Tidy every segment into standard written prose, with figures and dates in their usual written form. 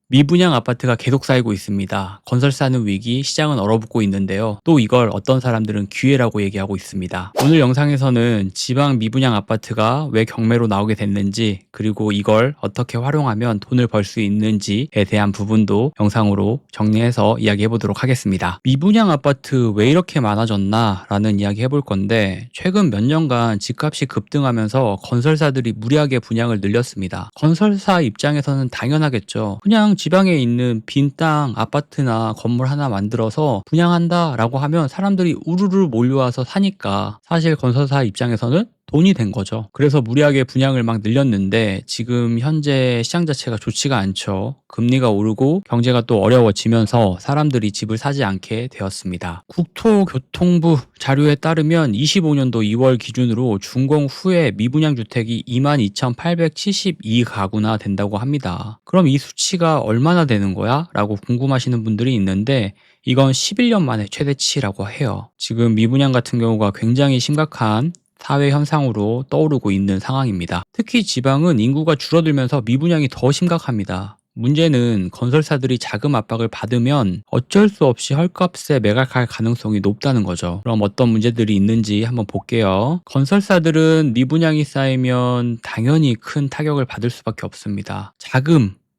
미분양 아파트가 계속 쌓이고 있습니다. 건설사는 위기, 시장은 얼어붙고 있는데요. 또 이걸 어떤 사람들은 기회라고 얘기하고 있습니다. 오늘 영상에서는 지방 미분양 아파트가 왜 경매로 나오게 됐는지, 그리고 이걸 어떻게 활용하면 돈을 벌 수 있는지에 대한 부분도 영상으로 정리해서 이야기해 보도록 하겠습니다. 미분양 아파트 왜 이렇게 많아졌나 라는 이야기 해볼 건데, 최근 몇 년간 집값이 급등하면서 건설사들이 무리하게 분양을 늘렸습니다. 건설사 입장에서는 당연하겠죠. 그냥 지방에 있는 빈 땅, 아파트나 건물 하나 만들어서 분양한다라고 하면 사람들이 우르르 몰려와서 사니까 사실 건설사 입장에서는 돈이 된 거죠. 그래서 무리하게 분양을 막 늘렸는데 지금 현재 시장 자체가 좋지가 않죠. 금리가 오르고 경제가 또 어려워지면서 사람들이 집을 사지 않게 되었습니다. 국토교통부 자료에 따르면 25년도 2월 기준으로 준공 후에 미분양 주택이 22,872가구나 된다고 합니다. 그럼 이 수치가 얼마나 되는 거야? 라고 궁금하시는 분들이 있는데 이건 11년 만에 최대치라고 해요. 지금 미분양 같은 경우가 굉장히 심각한 사회 현상으로 떠오르고 있는 상황입니다. 특히 지방은 인구가 줄어들면서 미분양이 더 심각합니다. 문제는 건설사들이 자금 압박을 받으면 어쩔 수 없이 헐값에 매각할 가능성이 높다는 거죠. 그럼 어떤 문제들이 있는지 한번 볼게요. 건설사들은 미분양이 쌓이면 당연히 큰 타격을 받을 수밖에 없습니다.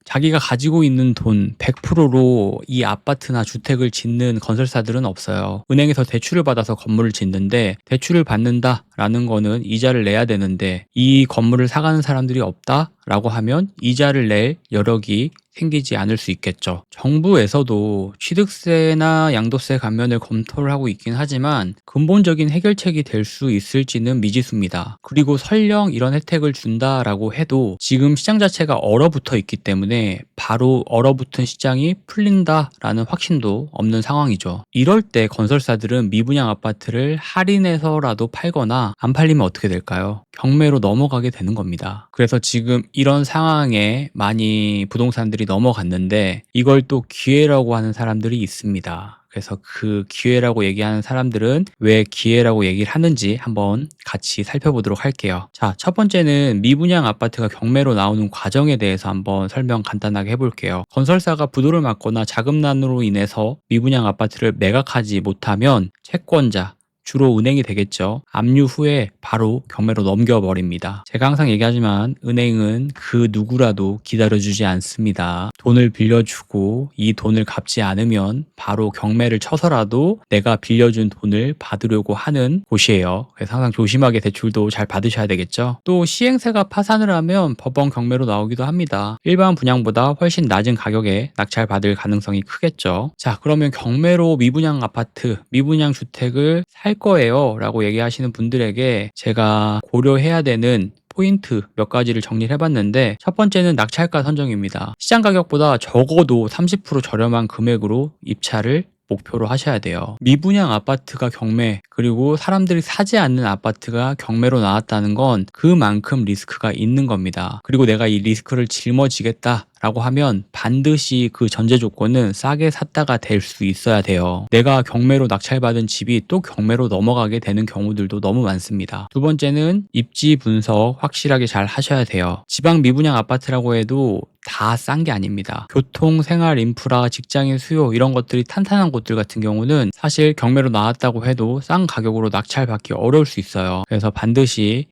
자기가 가지고 있는 돈 100%로 이 아파트나 주택을 짓는 건설사들은 없어요. 은행에서 대출을 받아서 건물을 짓는데 대출을 받는다라는 거는 이자를 내야 되는데 이 건물을 사가는 사람들이 없다라고 하면 이자를 낼 여력이 생기지 않을 수 있겠죠. 정부에서도 취득세나 양도세 감면을 검토를 하고 있긴 하지만 근본적인 해결책이 될 수 있을지는 미지수입니다. 그리고 설령 이런 혜택을 준다라고 해도 지금 시장 자체가 얼어붙어 있기 때문에 바로 얼어붙은 시장이 풀린다라는 확신도 없는 상황이죠. 이럴 때 건설사들은 미분양 아파트를 할인해서라도 팔거나 안 팔리면 어떻게 될까요? 경매로 넘어가게 되는 겁니다. 그래서 지금 이런 상황에 많이 부동산들이 넘어갔는데 이걸 또 기회라고 하는 사람들이 있습니다. 그래서 그 기회라고 얘기하는 사람들은 왜 기회라고 얘기를 하는지 한번 같이 살펴보도록 할게요. 자, 첫 번째는 미분양 아파트가 경매로 나오는 과정에 대해서 한번 설명 간단하게 해볼게요. 건설사가 부도를 맞거나 자금난으로 인해서 미분양 아파트를 매각하지 못하면 채권자, 주로 은행이 되겠죠. 압류 후에 바로 경매로 넘겨버립니다. 제가 항상 얘기하지만 은행은 그 누구라도 기다려주지 않습니다. 돈을 빌려주고 이 돈을 갚지 않으면 바로 경매를 쳐서라도 내가 빌려준 돈을 받으려고 하는 곳이에요. 그래서 항상 조심하게 대출도 잘 받으셔야 되겠죠. 또 시행세가 파산을 하면 법원 경매로 나오기도 합니다. 일반 분양보다 훨씬 낮은 가격에 낙찰받을 가능성이 크겠죠. 자, 그러면 경매로 미분양 아파트, 미분양 주택을 살 거예요 라고 얘기하시는 분들에게 제가 고려해야 되는 포인트 몇 가지를 정리를 해봤는데 첫 번째는 낙찰가 선정입니다. 시장 가격보다 적어도 30% 저렴한 금액으로 입찰을 목표로 하셔야 돼요. 미분양 아파트가 경매, 그리고 사람들이 사지 않는 아파트가 경매로 나왔다는 건 그만큼 리스크가 있는 겁니다. 그리고 내가 이 리스크를 짊어지겠다 라고 하면 반드시 그 전제 조건은 싸게 샀다가 될 수 있어야 돼요. 내가 경매로 낙찰받은 집이 또 경매로 넘어가게 되는 경우들도 너무 많습니다. 두 번째는 입지 분석 확실하게 잘 하셔야 돼요. 지방 미분양 아파트라고 해도 다 싼 게 아닙니다. 교통, 생활, 인프라, 직장인 수요 이런 것들이 탄탄한 곳들 같은 경우는 사실 경매로 나왔다고 해도 싼 가격으로 낙찰받기 어려울 수 있어요. 그래서 반드시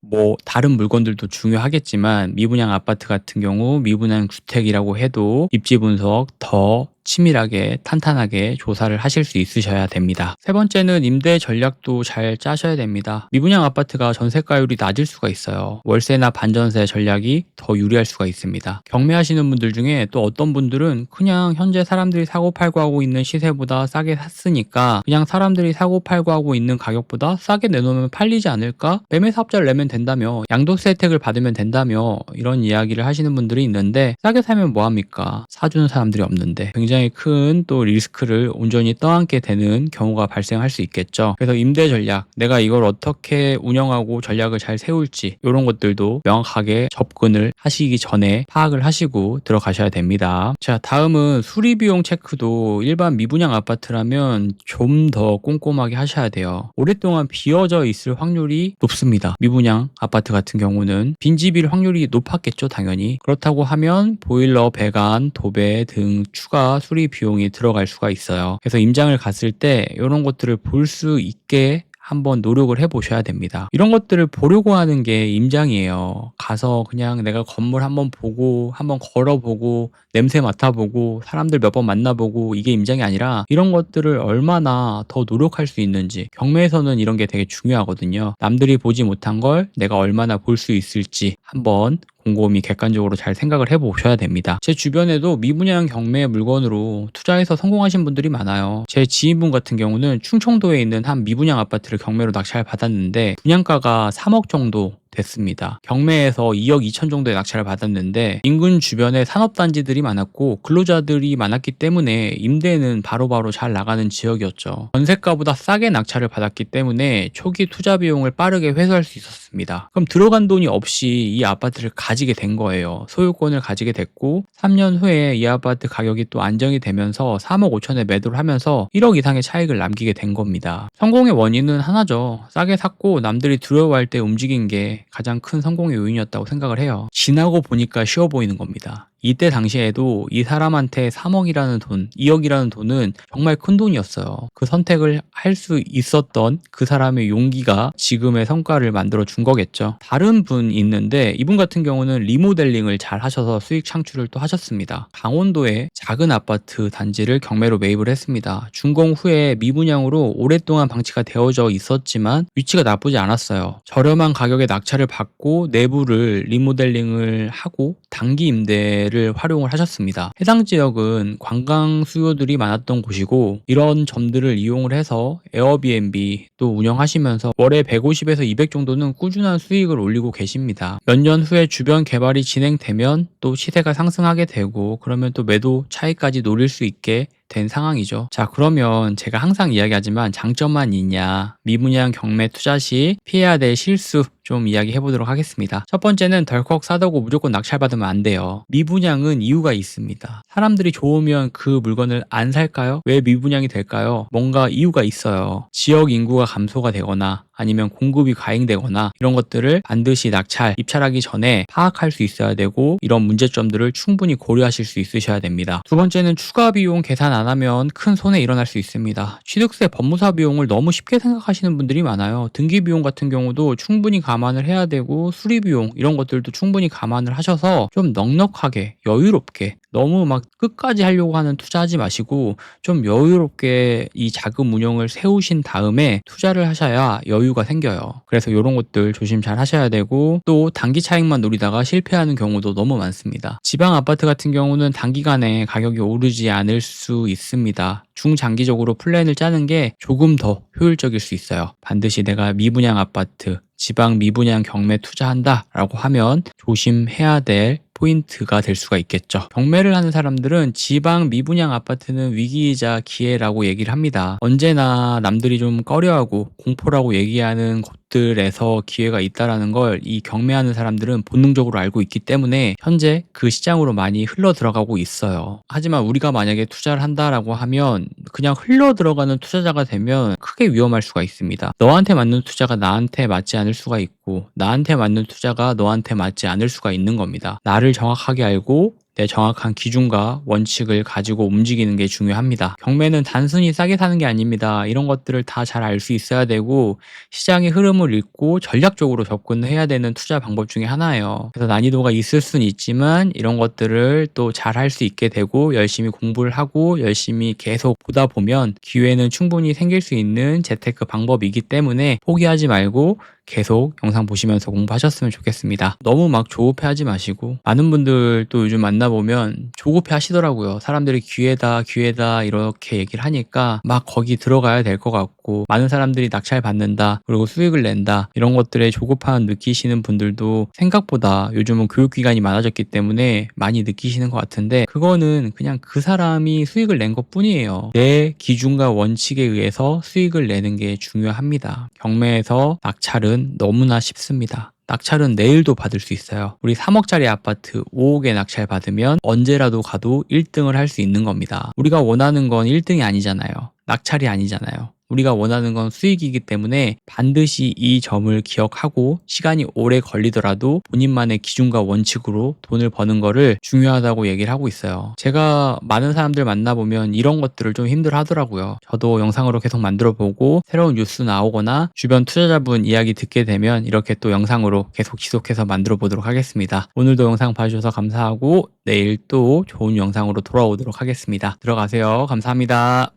다른 물건들도 중요하겠지만 미분양 아파트 같은 경우 미분양 주택이라고 해도 입지 분석 더 치밀하게 탄탄하게 조사를 하실 수 있으셔야 됩니다. 세 번째는 임대 전략도 잘 짜셔야 됩니다. 미분양 아파트가 전세가율이 낮을 수가 있어요. 월세나 반전세 전략이 더 유리할 수가 있습니다. 경매하시는 분들 중에 또 어떤 분들은 그냥 현재 사람들이 사고 팔고 하고 있는 시세보다 싸게 샀으니까 그냥 사람들이 사고 팔고 하고 있는 가격보다 싸게 내놓으면 팔리지 않을까? 매매 사업자를 내면 된다며, 양도세 혜택을 받으면 된다며 이런 이야기를 하시는 분들이 있는데 싸게 사면 뭐합니까? 사주는 사람들이 없는데 굉장히 굉장히 큰 또 리스크를 온전히 떠안게 되는 경우가 발생할 수 있겠죠. 그래서 임대 전략, 내가 이걸 어떻게 운영하고 전략을 잘 세울지 이런 것들도 명확하게 접근을 하시기 전에 파악을 하시고 들어가셔야 됩니다. 자, 다음은 수리 비용 체크도 일반 미분양 아파트라면 좀 더 꼼꼼하게 하셔야 돼요. 오랫동안 비어져 있을 확률이 높습니다. 미분양 아파트 같은 경우는 빈집일 확률이 높았겠죠, 당연히. 그렇다고 하면 보일러, 배관, 도배 등 추가 수리 비용이 들어갈 수가 있어요. 그래서 임장을 갔을 때 이런 것들을 볼 수 있게 한번 노력을 해보셔야 됩니다. 이런 것들을 보려고 하는 게 임장이에요. 가서 그냥 내가 건물 한번 보고 한번 걸어보고 냄새 맡아보고 사람들 몇 번 만나보고 이게 임장이 아니라 이런 것들을 얼마나 더 노력할 수 있는지, 경매에서는 이런 게 되게 중요하거든요. 남들이 보지 못한 걸 내가 얼마나 볼 수 있을지 한번 곰곰이 객관적으로 잘 생각을 해보셔야 됩니다. 제 주변에도 미분양 경매 물건으로 투자해서 성공하신 분들이 많아요. 제 지인분 같은 경우는 충청도에 있는 한 미분양 아파트를 경매로 낙찰 받았는데 분양가가 3억 정도 됐습니다. 경매에서 2억 2천 정도의 낙찰을 받았는데 인근 주변에 산업단지들이 많았고 근로자들이 많았기 때문에 임대는 바로바로 잘 나가는 지역이었죠. 전세가보다 싸게 낙찰을 받았기 때문에 초기 투자 비용을 빠르게 회수할 수 있었습니다. 그럼 들어간 돈이 없이 이 아파트를 가지게 된 거예요. 소유권을 가지게 됐고 3년 후에 이 아파트 가격이 또 안정이 되면서 3억 5천에 매도를 하면서 1억 이상의 차익을 남기게 된 겁니다. 성공의 원인은 하나죠. 싸게 샀고 남들이 두려워할 때 움직인 게 가장 큰 성공의 요인이었다고 생각을 해요. 지나고 보니까 쉬워 보이는 겁니다. 이때 당시에도 이 사람한테 3억이라는 돈, 2억이라는 돈은 정말 큰 돈이었어요. 그 선택을 할 수 있었던 그 사람의 용기가 지금의 성과를 만들어 준 거겠죠. 다른 분 있는데 이분 같은 경우는 리모델링을 잘 하셔서 수익 창출을 또 하셨습니다. 강원도의 작은 아파트 단지를 경매로 매입을 했습니다. 준공 후에 미분양으로 오랫동안 방치가 되어져 있었지만 위치가 나쁘지 않았어요. 저렴한 가격에 낙찰을 받고 내부를 리모델링을 하고 단기 임대를 활용을 하셨습니다. 해당 지역은 관광 수요들이 많았던 곳이고 이런 점들을 이용을 해서 에어비앤비 또 운영하시면서 월에 150에서 200 정도는 꾸준한 수익을 올리고 계십니다. 몇 년 후에 주변 개발이 진행되면 또 시세가 상승하게 되고 그러면 또 매도 차익까지 노릴 수 있게 된 상황이죠. 자, 그러면 제가 항상 이야기하지만 장점만 있냐, 미분양 경매 투자 시 피해야 될 실수 좀 이야기해 보도록 하겠습니다. 첫 번째는 덜컥 사다고 무조건 낙찰받으면 안 돼요. 미분양은 이유가 있습니다. 사람들이 좋으면 그 물건을 안 살까요? 왜 미분양이 될까요? 뭔가 이유가 있어요. 지역 인구가 감소가 되거나 아니면 공급이 과잉되거나 이런 것들을 반드시 낙찰, 입찰하기 전에 파악할 수 있어야 되고 이런 문제점들을 충분히 고려하실 수 있으셔야 됩니다. 두 번째는 추가 비용 계산 안 하면 큰 손해 일어날 수 있습니다. 취득세, 법무사 비용을 너무 쉽게 생각하시는 분들이 많아요. 등기 비용 같은 경우도 충분히 감안을 해야 되고 수리 비용 이런 것들도 충분히 감안을 하셔서 좀 넉넉하게 여유롭게 너무 막 끝까지 하려고 하는 투자하지 마시고 좀 여유롭게 이 자금 운용을 세우신 다음에 투자를 하셔야 여유가 생겨요. 그래서 이런 것들 조심 잘 하셔야 되고 또 단기 차익만 노리다가 실패하는 경우도 너무 많습니다. 지방 아파트 같은 경우는 단기간에 가격이 오르지 않을 수 있습니다. 중장기적으로 플랜을 짜는 게 조금 더 효율적일 수 있어요. 반드시 내가 미분양 아파트, 지방 미분양 경매 투자한다라고 하면 조심해야 될 포인트가 될 수가 있겠죠. 경매를 하는 사람들은 지방 미분양 아파트는 위기이자 기회라고 얘기를 합니다. 언제나 남들이 좀 꺼려하고 공포라고 얘기하는 곳들에서 기회가 있다라는 걸 이 경매하는 사람들은 본능적으로 알고 있기 때문에 현재 그 시장으로 많이 흘러 들어가고 있어요. 하지만 우리가 만약에 투자를 한다라고 하면 그냥 흘러 들어가는 투자자가 되면 크게 위험할 수가 있습니다. 너한테 맞는 투자가 나한테 맞지 않을 수가 있고 나한테 맞는 투자가 너한테 맞지 않을 수가 있는 겁니다. 나를 정확하게 알고 내 정확한 기준과 원칙을 가지고 움직이는 게 중요합니다. 경매는 단순히 싸게 사는 게 아닙니다. 이런 것들을 다 잘 알 수 있어야 되고 시장의 흐름을 읽고 전략적으로 접근해야 되는 투자 방법 중에 하나예요. 그래서 난이도가 있을 수는 있지만 이런 것들을 또 잘 할 수 있게 되고 열심히 공부를 하고 열심히 계속 보다 보면 기회는 충분히 생길 수 있는 재테크 방법이기 때문에 포기하지 말고 계속 영상 보시면서 공부하셨으면 좋겠습니다. 너무 막 조급해하지 마시고, 많은 분들 또 요즘 만나보면 조급해 하시더라고요. 사람들이 기회다 기회다 이렇게 얘기를 하니까 막 거기 들어가야 될 것 같고, 많은 사람들이 낙찰 받는다 그리고 수익을 낸다 이런 것들에 조급함 느끼시는 분들도 생각보다 요즘은 교육기관이 많아졌기 때문에 많이 느끼시는 것 같은데, 그거는 그냥 그 사람이 수익을 낸 것 뿐이에요. 내 기준과 원칙에 의해서 수익을 내는 게 중요합니다. 경매에서 낙찰은 너무나 쉽습니다. 낙찰은 내일도 받을 수 있어요. 우리 3억짜리 아파트 5억에 낙찰 받으면 언제라도 가도 1등을 할 수 있는 겁니다. 우리가 원하는 건 1등이 아니잖아요. 낙찰이 아니잖아요. 우리가 원하는 건 수익이기 때문에 반드시 이 점을 기억하고, 시간이 오래 걸리더라도 본인만의 기준과 원칙으로 돈을 버는 거를 중요하다고 얘기를 하고 있어요. 제가 많은 사람들 만나보면 이런 것들을 좀 힘들어 하더라고요. 저도 영상으로 계속 만들어 보고, 새로운 뉴스 나오거나 주변 투자자분 이야기 듣게 되면 이렇게 또 영상으로 계속 지속해서 만들어 보도록 하겠습니다. 오늘도 영상 봐주셔서 감사하고, 내일 또 좋은 영상으로 돌아오도록 하겠습니다. 들어가세요. 감사합니다.